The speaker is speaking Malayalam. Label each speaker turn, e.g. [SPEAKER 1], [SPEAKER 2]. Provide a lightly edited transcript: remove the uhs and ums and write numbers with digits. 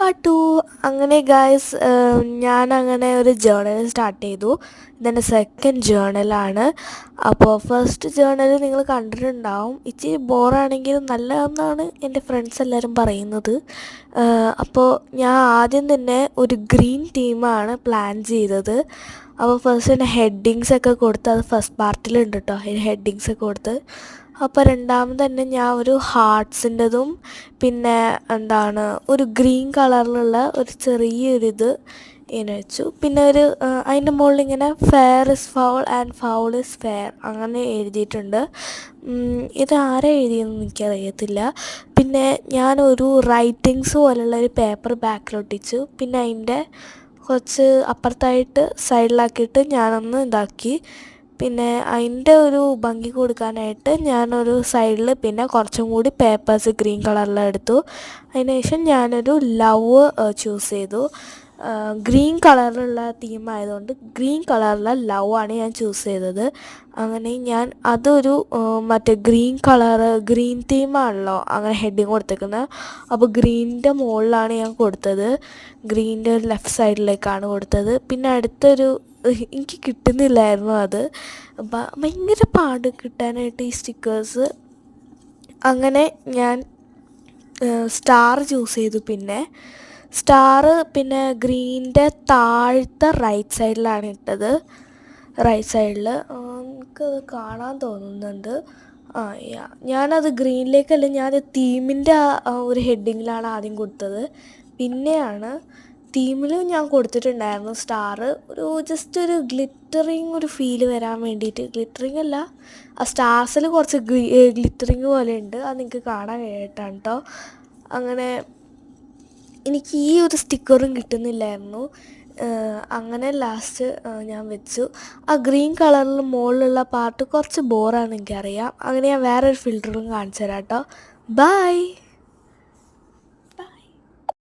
[SPEAKER 1] പാർട്ട് 2. അങ്ങനെ ഗായ്സ്, ഞാനങ്ങനെ ഒരു ജേർണൽ സ്റ്റാർട്ട് ചെയ്തു. ഇതെൻ്റെ സെക്കൻഡ് ജേർണലാണ്. അപ്പോൾ ഫസ്റ്റ് ജേർണൽ നിങ്ങൾ കണ്ടിട്ടുണ്ടാവും. ഇച്ചിരി ബോറാണെങ്കിലും നല്ലതെന്നാണ് എൻ്റെ ഫ്രണ്ട്സ് എല്ലാവരും പറയുന്നത്. അപ്പോൾ ഞാൻ ആദ്യം തന്നെ ഒരു ഗ്രീൻ തീമാണ് പ്ലാൻ ചെയ്തത്. അപ്പോൾ ഫസ്റ്റ് തന്നെ ഹെഡിങ്സൊക്കെ കൊടുത്ത്, അത് ഫസ്റ്റ് പാർട്ടിലുണ്ട് കേട്ടോ, ഹെഡിങ്സൊക്കെ കൊടുത്ത്. അപ്പോൾ രണ്ടാമത് തന്നെ ഞാൻ ഒരു ഹാർട്ട്സിൻ്റെതും പിന്നെ ഒരു ഗ്രീൻ കളറിലുള്ള ഒരു ചെറിയൊരിത് ഇങ്ങനെ വെച്ചു. പിന്നെ അതിൻ്റെ മുകളിൽ ഇങ്ങനെ fair is foul and foul is fair അങ്ങനെ എഴുതിയിട്ടുണ്ട്. ഇത് ആരാ എഴുതിയെന്ന് എനിക്കറിയത്തില്ല. പിന്നെ ഞാനൊരു റൈറ്റിങ്സ് പോലുള്ള ഒരു പേപ്പർ ബാക്കിലൊട്ടിച്ചു. പിന്നെ അതിൻ്റെ കുറച്ച് അപ്പുറത്തായിട്ട് സൈഡിലാക്കിയിട്ട് ഞാനൊന്ന് ഇതാക്കി. പിന്നെ അതിൻ്റെ ഒരു ഭംഗി കൊടുക്കാനായിട്ട് ഞാനൊരു സൈഡിൽ പിന്നെ കുറച്ചും കൂടി പേപ്പേഴ്സ് ഗ്രീൻ കളറിലെടുത്തു. അതിന് ശേഷം ഞാനൊരു ലവ് ചൂസ് ചെയ്തു. ഗ്രീൻ കളറിലുള്ള തീമായതുകൊണ്ട് ഗ്രീൻ കളറിലെ ലവ് ആണ് ഞാൻ ചൂസ് ചെയ്തത്. അങ്ങനെ ഞാൻ അതൊരു മറ്റേ ഗ്രീൻ തീമാണല്ലോ അങ്ങനെ ഹെഡിങ് കൊടുത്തേക്കുന്നത്. അപ്പോൾ ഗ്രീനിൻ്റെ മുകളിലാണ് ഞാൻ കൊടുത്തത്. ഗ്രീനിൻ്റെ ലെഫ്റ്റ് സൈഡിലേക്കാണ് കൊടുത്തത്. പിന്നെ എനിക്ക് കിട്ടുന്നില്ലായിരുന്നു അത്. ഭയങ്കര പാട് കിട്ടാനായിട്ട് ഈ സ്റ്റിക്കേഴ്സ്. അങ്ങനെ ഞാൻ സ്റ്റാർ ചൂസ് ചെയ്തു. പിന്നെ ഗ്രീനിൻ്റെ താഴത്തെ റൈറ്റ് സൈഡിലാണ് ഇട്ടത്. റൈറ്റ് സൈഡിൽ എനിക്കത് കാണാൻ തോന്നുന്നുണ്ട്. ഞാനത് ഗ്രീനിലേക്കല്ല, ഞാൻ തീമിൻ്റെ ഒരു ഹെഡിങ്ങിലാണ് ആദ്യം കൊടുത്തത്. പിന്നെയാണ് തീമിൽ ഞാൻ കൊടുത്തിട്ടുണ്ടായിരുന്നു സ്റ്റാർ. ജസ്റ്റ് ഒരു ഗ്ലിറ്ററിങ് ഒരു ഫീല് വരാൻ വേണ്ടിയിട്ട്. ഗ്ലിറ്ററിങ് അല്ല, ആ സ്റ്റാർസിൽ കുറച്ച് ഗ്ലിറ്ററിങ് പോലെ ഉണ്ട്. അത് നിങ്ങൾക്ക് കാണാൻ കഴിയട്ടാണ് കേട്ടോ. അങ്ങനെ എനിക്ക് ഈ ഒരു സ്റ്റിക്കറും കിട്ടുന്നില്ലായിരുന്നു. അങ്ങനെ ലാസ്റ്റ് ഞാൻ വെച്ചു. ആ ഗ്രീൻ കളറിൽ മുകളിലുള്ള പാർട്ട് കുറച്ച് ബോറാണ് എനിക്കറിയാം. അങ്ങനെ ഞാൻ വേറൊരു ഫിൽറ്ററും കാണിച്ചു തരാം കേട്ടോ. ബൈ.